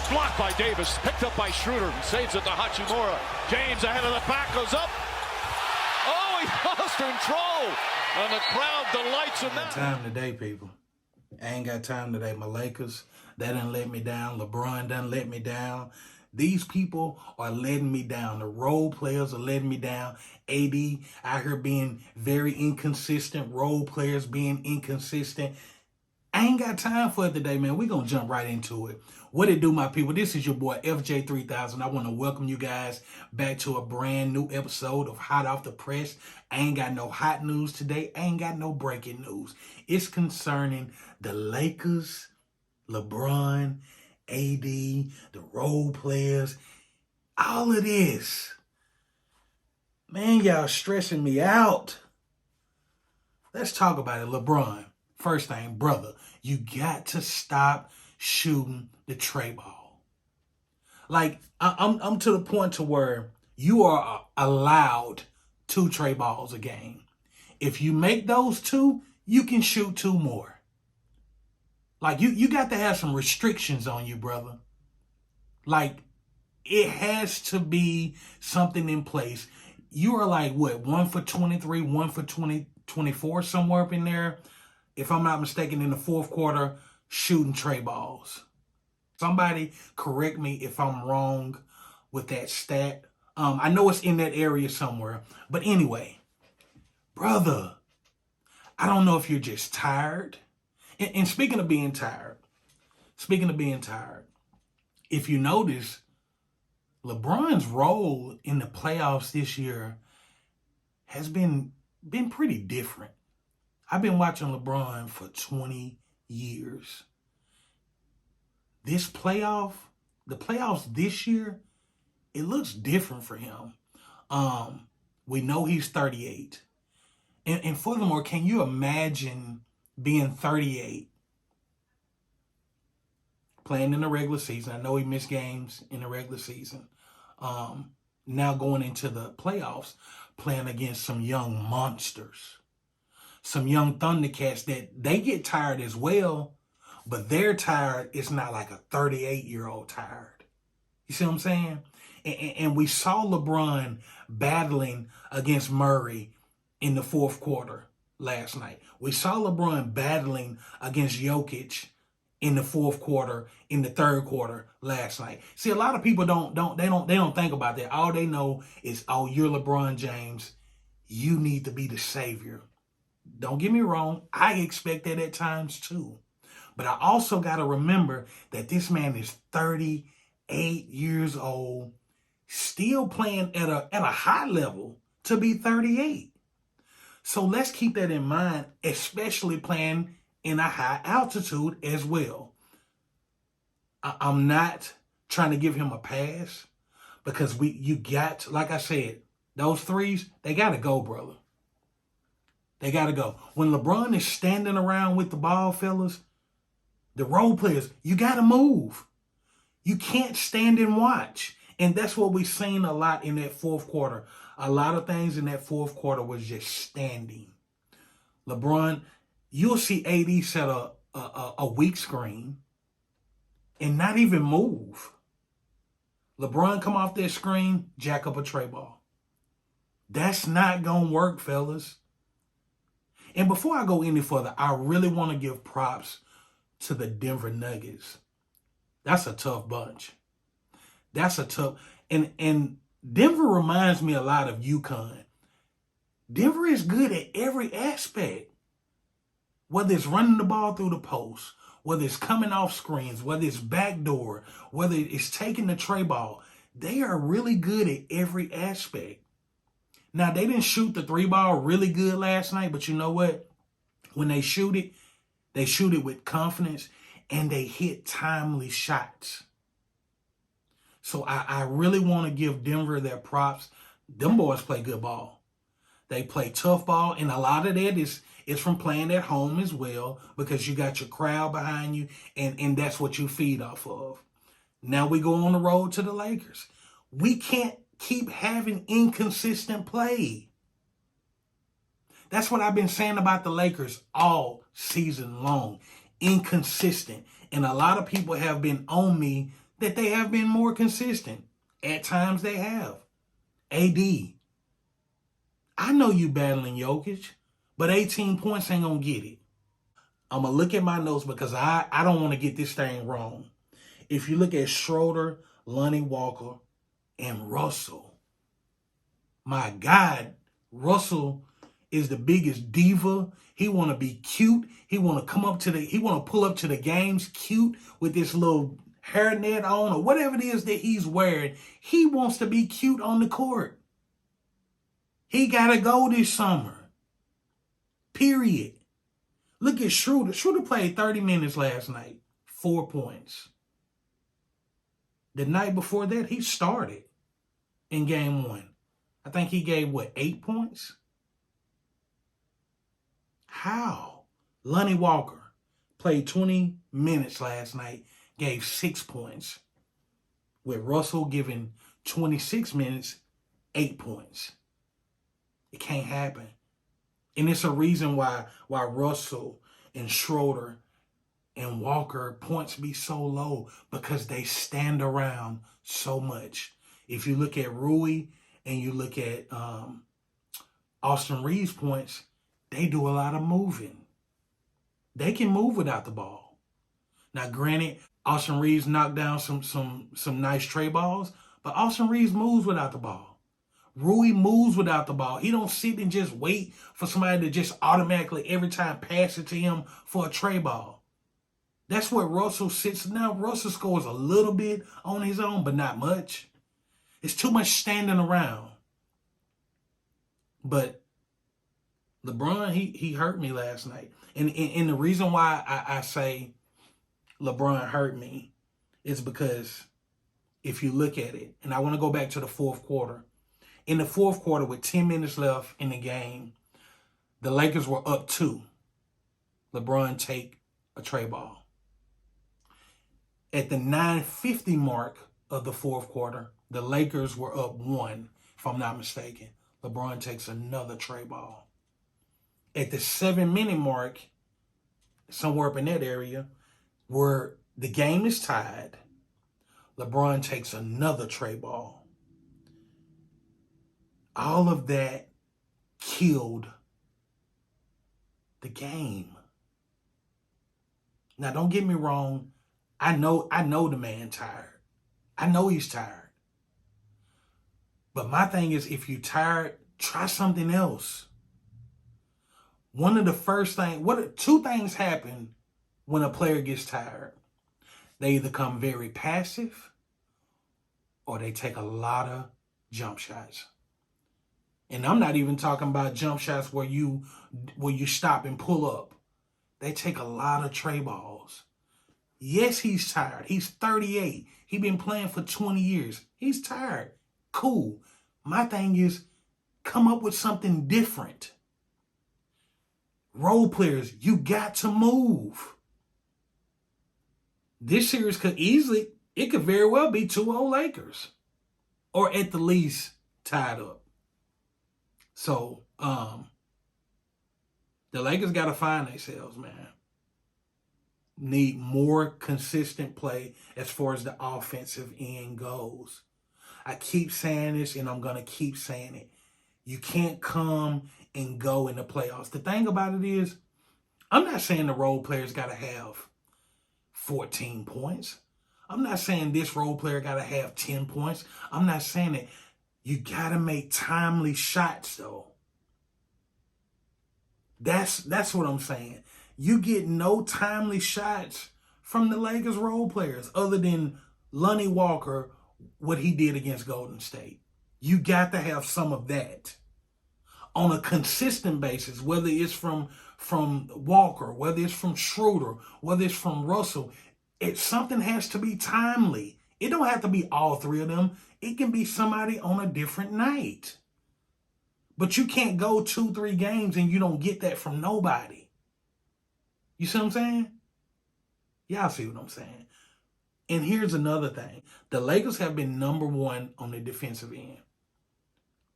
Blocked by Davis, picked up by Schroeder, saves it to Hachimura. James ahead of the back, goes up. Oh, he lost control, and the crowd delights in that. Time today, people. I ain't got time today. My Lakers, they done let me down. LeBron done let me down. These people are letting me down. The role players are letting me down. AD out here being very inconsistent. Role players being inconsistent. I ain't got time for it today, man. We're going to jump right into it. What it do, my people? This is your boy, FJ3000. I want to welcome you guys back to a brand new episode of Hot Off the Press. I ain't got no hot news today. I ain't got no breaking news. It's concerning the Lakers, LeBron, AD, the role players, all of this. Man, y'all stressing me out. Let's talk about it. LeBron, first thing, brother, you got to stop shooting the tray ball. Like, I'm to the point to where you are allowed 2 tray balls a game. If you make those 2, you can shoot 2 more. Like, you got to have some restrictions on you, brother. Like, it has to be something in place. You are like, what, 1 for 23, 1 for 24, somewhere up in there, if I'm not mistaken, in the fourth quarter, shooting tray balls. Somebody correct me if I'm wrong with that stat. I know it's in that area somewhere. But anyway, brother, I don't know if you're just tired. And speaking of being tired, if you notice, LeBron's role in the playoffs this year has been pretty different. I've been watching LeBron for 20 years. The playoffs this year, it looks different for him. We know he's 38. And furthermore, can you imagine being 38, playing in the regular season? I know he missed games in the regular season. Now going into the playoffs, playing against some young monsters, some young Thundercats that they get tired as well, but their tired is not like a 38-year-old tired. You see what I'm saying? And we saw LeBron battling against Murray in the fourth quarter last night. We saw LeBron battling against Jokic in the fourth quarter, in the third quarter last night. See, a lot of people don't think about that. All they know is, oh, you're LeBron James. You need to be the savior. Don't get me wrong. I expect that at times too. But I also got to remember that this man is 38 years old, still playing at a high level to be 38. So let's keep that in mind, especially playing in a high altitude as well. I'm not trying to give him a pass because like I said, those threes, they got to go, brother. They got to go. When LeBron is standing around with the ball, fellas, the role players, you got to move. You can't stand and watch. And that's what we've seen a lot in that fourth quarter. A lot of things in that fourth quarter was just standing. LeBron, you'll see AD set a weak screen and not even move. LeBron come off that screen, jack up a tray ball. That's not going to work, fellas. And before I go any further, I really want to give props to the Denver Nuggets. That's a tough bunch. That's a tough, and Denver reminds me a lot of UConn. Denver is good at every aspect. Whether it's running the ball through the post, whether it's coming off screens, whether it's backdoor, whether it's taking the tray ball, they are really good at every aspect. Now, they didn't shoot the 3-ball really good last night, but you know what? When they shoot it with confidence, and they hit timely shots. So I really want to give Denver their props. Them boys play good ball. They play tough ball, and a lot of that is from playing at home as well, because you got your crowd behind you, and that's what you feed off of. Now we go on the road to the Lakers. We can't keep having inconsistent play. That's what I've been saying about the Lakers all season long. Inconsistent. And a lot of people have been on me that they have been more consistent. At times they have. AD, I know you battling Jokic, but 18 points ain't going to get it. I'm going to look at my notes because I don't want to get this thing wrong. If you look at Schroeder, Lonnie Walker, and Russell, my God, Russell is the biggest diva. He want to be cute. He want to pull up to the games cute with this little hairnet on or whatever it is that he's wearing. He wants to be cute on the court. He got to go this summer. Period. Look at Schroeder. Schroeder played 30 minutes last night. 4 points. The night before that, he started in game 1. I think he gave, 8 points? How? Lonnie Walker played 20 minutes last night, gave 6 points, with Russell giving 26 minutes, 8 points. It can't happen. And it's a reason why Russell and Schroeder and Walker points be so low, because they stand around so much. If you look at Rui and you look at Austin Reeves' points, they do a lot of moving. They can move without the ball. Now, granted, Austin Reeves knocked down some nice tray balls, but Austin Reeves moves without the ball. Rui moves without the ball. He don't sit and just wait for somebody to just automatically every time pass it to him for a tray ball. That's where Russell sits. Now, Russell scores a little bit on his own, but not much. It's too much standing around. But LeBron, he hurt me last night. And the reason why I say LeBron hurt me is because if you look at it, and I want to go back to the fourth quarter. In the fourth quarter, with 10 minutes left in the game, the Lakers were up 2. LeBron take a tray ball. At the 9:50 mark of the fourth quarter, the Lakers were up 1, if I'm not mistaken. LeBron takes another tray ball. At the 7-minute mark, somewhere up in that area, where the game is tied, LeBron takes another tray ball. All of that killed the game. Now, don't get me wrong. I know the man tired. I know he's tired. But my thing is, if you're tired, try something else. One of the first things, two things happen when a player gets tired. They either become very passive or they take a lot of jump shots. And I'm not even talking about jump shots where you stop and pull up. They take a lot of tray balls. Yes, he's tired. He's 38. He's been playing for 20 years. He's tired. Cool. My thing is, come up with something different. Role players, you got to move. This series could very well be 2-0 Lakers. Or at the least, tied up. So, the Lakers got to find themselves, man. Need more consistent play as far as the offensive end goes. I keep saying this, and I'm going to keep saying it. You can't come and go in the playoffs. The thing about it is, I'm not saying the role players got to have 14 points. I'm not saying this role player got to have 10 points. I'm not saying that. You got to make timely shots, though. That's what I'm saying. You get no timely shots from the Lakers role players other than Lonnie Walker, what he did against Golden State. You got to have some of that on a consistent basis, whether it's from Walker, whether it's from Schroeder, whether it's from Russell. Something has to be timely. It don't have to be all three of them. It can be somebody on a different night. But you can't go 2-3 games and you don't get that from nobody. You see what I'm saying? Y'all see what I'm saying? And here's another thing. The Lakers have been number 1 on the defensive end.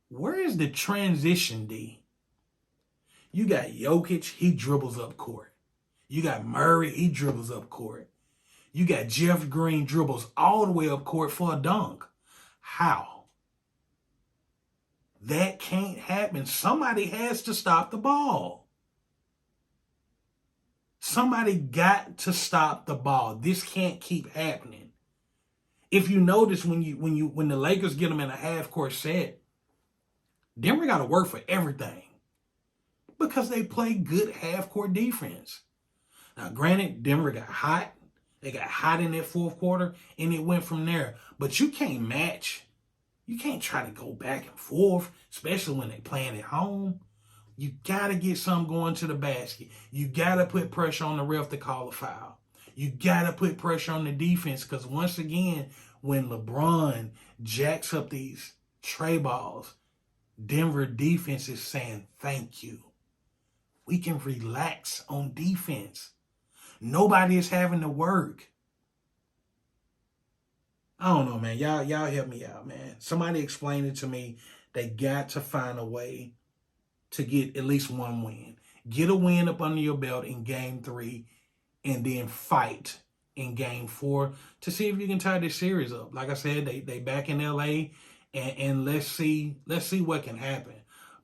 Where is the transition D? You got Jokic, he dribbles up court. You got Murray, he dribbles up court. You got Jeff Green dribbles all the way up court for a dunk. How? That can't happen. Somebody has to stop the ball. Somebody got to stop the ball. This can't keep happening. If you notice when the Lakers get them in a half-court set, Denver got to work for everything because they play good half-court defense. Now, granted, Denver got hot. They got hot in that fourth quarter, and it went from there. But you can't match. You can't try to go back and forth, especially when they're playing at home. You got to get something going to the basket. You got to put pressure on the ref to call a foul. You got to put pressure on the defense because, once again, when LeBron jacks up these tray balls, Denver defense is saying, thank you. We can relax on defense. Nobody is having to work. I don't know, man. Y'all help me out, man. Somebody explain it to me. They got to find a way to get at least one win. Get a win up under your belt in game 3 and then fight in game 4 to see if you can tie this series up. Like I said, they back in LA and let's see what can happen.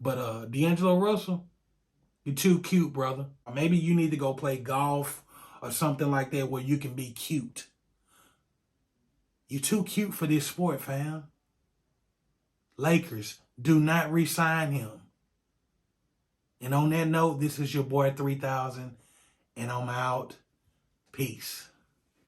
But D'Angelo Russell, you're too cute, brother. Or maybe you need to go play golf or something like that where you can be cute. You're too cute for this sport, fam. Lakers, do not re-sign him. And on that note, this is your boy 3000, and I'm out. Peace.